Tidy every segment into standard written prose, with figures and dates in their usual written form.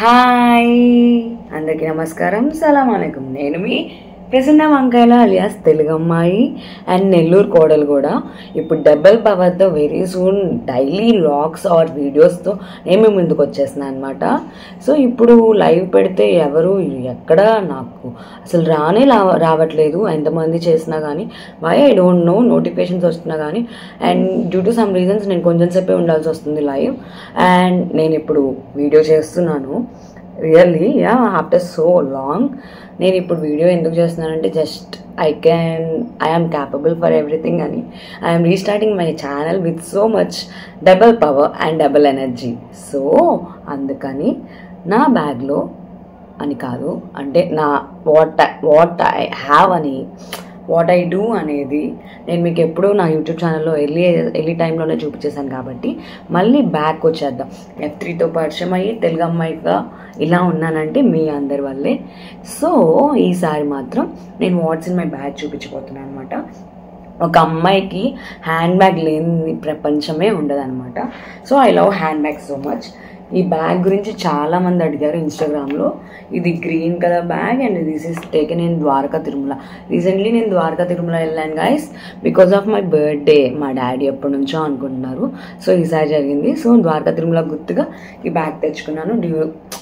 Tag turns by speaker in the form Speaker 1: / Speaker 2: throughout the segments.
Speaker 1: Hi అందరికీ నమస్కారం, సలాం అలైకుం. నేను మీ ప్రసన్న వంకాయల అలియాస్ తెలుగు అమ్మాయి అండ్ నెల్లూరు కోడలు కూడా. ఇప్పుడు డబల్ పవర్తో very soon daily vlogs or వీడియోస్తో నేను ముందుకు వచ్చేస్తున్నాను అనమాట. సో ఇప్పుడు లైవ్ పెడితే ఎవరు ఎక్కడ నాకు అసలు రావట్లేదు. ఎంతమంది చేసినా కానీ why I don't know, notifications వస్తున్నా కానీ and due to some reasons నేను కొంచెం సేపే ఉండాల్సి వస్తుంది లైవ్. అండ్ నేను ఇప్పుడు వీడియో చేస్తున్నాను రియల్లీ ఆఫ్టర్ సో లాంగ్. నేను ఇప్పుడు వీడియో ఎందుకు చేస్తున్నానంటే just I am capable for everything అని I'm restarting my channel with so much double power and double energy. So అందుకని నా బ్యాగ్లో అని కాదు, అంటే నా వాట్ ఐ హ్యావ్ అని, వాట్ ఐ డూ అనేది నేను మీకు ఎప్పుడూ నా యూట్యూబ్ ఛానల్లో ఎర్లీ టైంలోనే చూపించేశాను. కాబట్టి మళ్ళీ బ్యాక్ వచ్చేద్దాం. F3తో పరిచయం అయ్యి తెలుగు అమ్మాయిగా ఇలా ఉన్నానంటే మీ అందరి వల్లే. సో ఈసారి మాత్రం నేను వాట్స్ ఇన్ మై బ్యాగ్ చూపించబోతున్నాను అనమాట. ఒక అమ్మాయికి హ్యాండ్ బ్యాగ్ లేని ప్రపంచమే ఉండదన్నమాట. So I love hand bag so much. ఈ బ్యాగ్ గురించి చాలామంది అడిగారు ఇన్స్టాగ్రామ్లో. ఇది green colour bag and this is taken in Dwaraka Tirumala. Recently నేను ద్వారకా తిరుమల వెళ్ళాను guys, because of my birthday. మా డాడీ ఎప్పటి నుంచో అనుకుంటున్నారు, సో ఈసారి జరిగింది. సో ద్వారకా తిరుమల గుర్తుగా ఈ బ్యాగ్ తెచ్చుకున్నాను.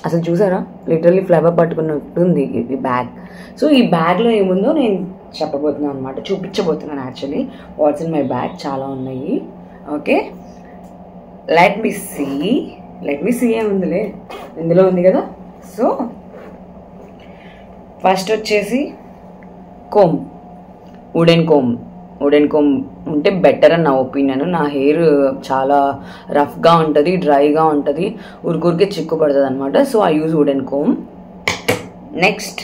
Speaker 1: అసలు చూసారా, లిటరల్లీ ఫ్లవర్ పట్టుకున్నట్టుంది ఈ బ్యాగ్. సో ఈ బ్యాగ్లో ఏముందో నేను చెప్పబోతున్నాను అనమాట, చూపించబోతున్నాను actually. Watts in my bag చాలా ఉన్నాయి. ఓకే, లెట్ మీ సీ ఏముందిలే ఇందులో ఉంది కదా. సో ఫస్ట్ వచ్చేసి వుడెన్ కోమ్ ఉంటే బెటర్ అని నా ఒపీనియన్. నా హెయిర్ చాలా రఫ్గా ఉంటుంది, డ్రైగా ఉంటుంది, ఊరికే చిక్కు పడుతుంది అనమాట. So I use wooden comb. Next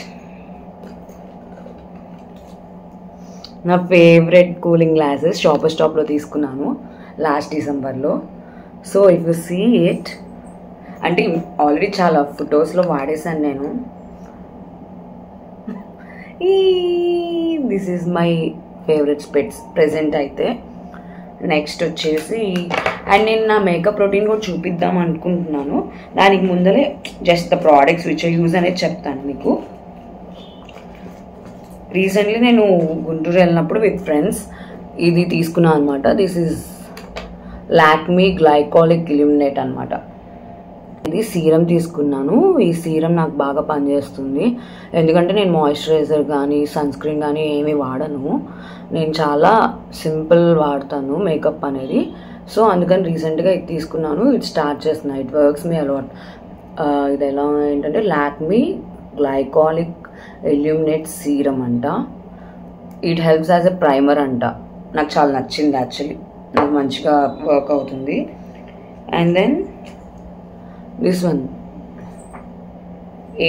Speaker 1: నా ఫేవరెట్ కూలింగ్ గ్లాసెస్ షాపర్ స్టాప్లో తీసుకున్నాను లాస్ట్ డిసెంబర్లో. So if you see it, అంటే ఆల్రెడీ చాలా ఫొటోస్లో వాడేసాను నేను. This is my favourite specs present అయితే. నెక్స్ట్ వచ్చేసి అండ్ నేను నా మేకప్ రొటీన్ కూడా చూపిద్దాం అనుకుంటున్నాను. దానికి ముందరే just the products which I use అనేది చెప్తాను మీకు. రీసెంట్లీ నేను గుంటూరు వెళ్ళినప్పుడు విత్ ఫ్రెండ్స్ ఇది తీసుకున్నాను అనమాట. This is Lakme glycolic illuminate అనమాట. ఇది సీరం తీసుకున్నాను. ఈ సీరం నాకు బాగా పనిచేస్తుంది, ఎందుకంటే నేను మాయిశ్చరైజర్ కానీ సన్ స్క్రీన్ కానీ ఏమీ వాడను. నేను చాలా సింపుల్ వాడతాను మేకప్ అనేది. సో అందుకని రీసెంట్గా ఇది తీసుకున్నాను. ఇది స్టార్ట్ చేస్తున్నా. It works me a lot. ఇది ఎలా ఏంటంటే లాక్మీ గ్లైకాలిక్ ఇల్యూమినేట్ సీరం అంట. It helps as a primer అంట. నాకు చాలా నచ్చింది యాక్చువల్లీ, నాకు మంచిగా వర్క్ అవుతుంది. And then this one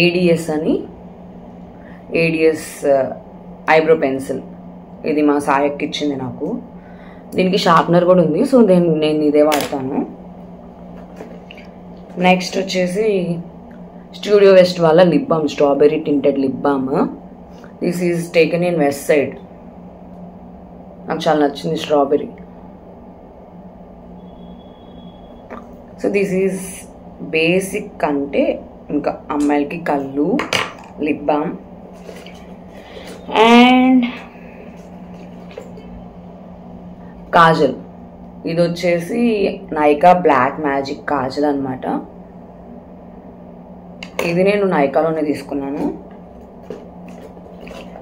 Speaker 1: ADS అని, ఏడిఎస్ ఐబ్రో పెన్సిల్. ఇది మా సాయక్కి ఇచ్చింది నాకు. దీనికి షార్ప్నర్ కూడా ఉంది, సో నేను ఇదే వాడతాను. నెక్స్ట్ వచ్చేసి స్టూడియో వెస్ట్ వాళ్ళ lip balm, strawberry tinted lip balm. This is taken in west side. నాకు చాలా నచ్చింది strawberry. So this is basic, అంటే ఇంకా అమ్మాయిలకి కళ్ళు, లిప్ బామ్. అండ్ కాజల్. ఇది వచ్చేసి నైకా బ్లాక్ మ్యాజిక్ కాజల్ అనమాట. ఇది నేను నైకాలోనే తీసుకున్నాను.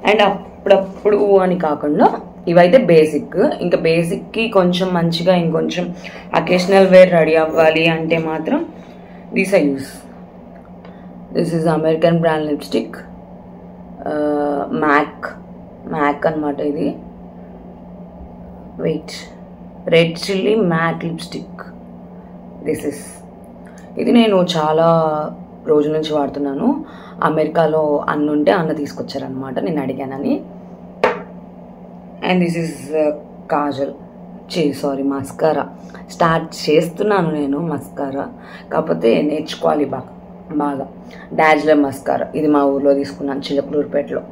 Speaker 1: అండ్ అప్పుడప్పుడు అని కాకుండా ఇవైతే బేసిక్. ఇంకా బేసిక్కి కొంచెం మంచిగా ఇంకొంచెం అకేషనల్ వేర్ రెడీ అవ్వాలి అంటే మాత్రం this I use. This is American brand lipstick, MAC అనమాట. ఇది wait, red chilli matte lipstick. ఇది నేను చాలా రోజుల నుంచి వాడుతున్నాను. అమెరికాలో ఉంటే అన్న తీసుకొచ్చారనమాట, నేను అడిగానని. And this is kajal, mascara. Start చేస్తున్నాను నేను మస్కారా, కాకపోతే నేర్చుకోవాలి బాగా. డాజ్లర్ మస్కారా, ఇది మా ఊర్లో తీసుకున్నాను, చిలకలూరుపేటలో.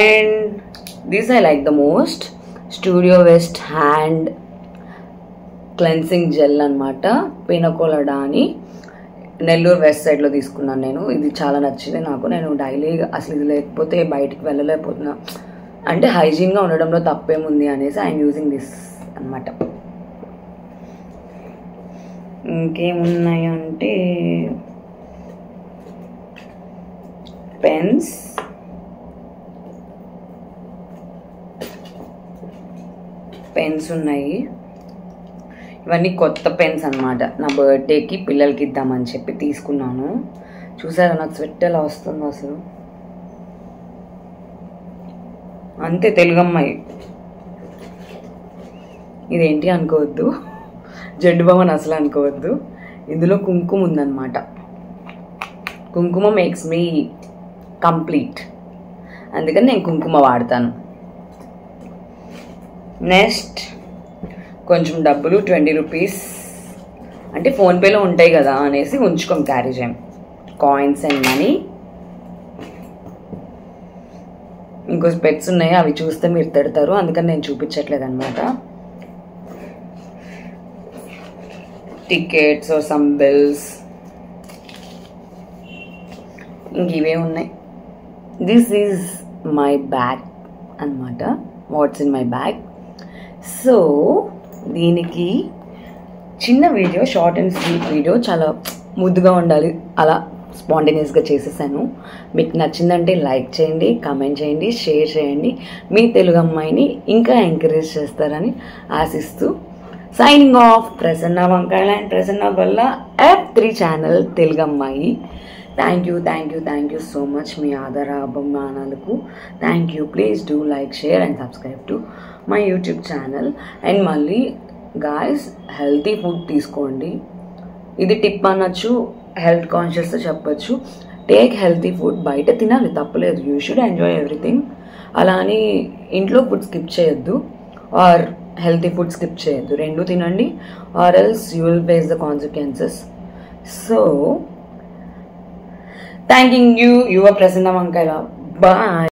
Speaker 1: And this I like the most, studio west hand cleansing gel అనమాట. పినకోలడా అని నెల్లూరు వెస్ట్ సైడ్లో తీసుకున్నాను నేను. ఇది చాలా నచ్చింది నాకు. నేను డైలీ అసలు ఇది లేకపోతే బయటికి వెళ్ళలేకపోతున్నా, అంటే హైజీన్గా ఉండడంలో తప్పేముంది అనేసి ఐఎమ్ యూజింగ్ దిస్ అనమాట. ఇంకేమున్నాయంటే పెన్స్ ఉన్నాయి. ఇవన్నీ కొత్త పెన్స్ అనమాట. నా బర్త్డేకి పిల్లలకి ఇద్దామని చెప్పి తీసుకున్నాను. చూసారా నాకు స్వెట్ ఎలా వస్తుందో అసలు. అంతే తెలుగు అమ్మాయి. ఇదేంటి అనుకోవద్దు, జెండు బామని అసలు అనుకోవద్దు. ఇందులో కుంకుమ ఉందన్నమాట. కుంకుమ మేక్స్ మీ కంప్లీట్, అందుకని నేను కుంకుమ వాడతాను. నెక్స్ట్ కొంచెం డబ్బులు 20 రూపీస్, అంటే ఫోన్పేలో ఉంటాయి కదా అనేసి ఉంచుకోం, క్యారీ చేయం. Coins and money. ఇంకో పెట్స్ ఉన్నాయి, అవి చూస్తే మీరు తిడతారు, అందుకని నేను చూపించట్లేదు అనమాట. Tickets or some bills. ఇంక ఇవే ఉన్నాయి. దిస్ ఈజ్ మై బ్యాగ్ అనమాట. What's in my bag. So దీనికి చిన్న video, short and sweet video, చాలా ముద్దుగా ఉండాలి అలా స్పాంటేనియస్గా చేసేసాను. మీకు నచ్చిందంటే లైక్ చేయండి, కామెంట్ చేయండి, షేర్ చేయండి. మీ తెలుగు అమ్మాయిని ఇంకా ఎంకరేజ్ చేస్తారని ఆశిస్తూ సైనింగ్ ఆఫ్. ప్రసన్న వంకాయల అండ్ ప్రసన్న వల్ల F3 ఛానల్ తెలుగు అమ్మాయి. థ్యాంక్ యూ సో మచ్ మీ ఆదరాభిమానాలకు. Thank you. Please do like, share and subscribe to my YouTube channel. And మళ్ళీ గాయస్, హెల్తీ ఫుడ్ తీసుకోండి. ఇది టిప్ అనొచ్చు, హెల్త్ కాన్షియస్తో చెప్పచ్చు. Take healthy food. బయట తినాలి, తప్పలేదు. You should enjoy everything. అలా అని ఇంట్లో ఫుడ్ స్కిప్ చేయొద్దు, ఆర్ హెల్తీ ఫుడ్ స్కిప్ చేయొద్దు. రెండు తినండి, or else you will face the consequences. So thanking you, your Prasanna Vankaila. Bye.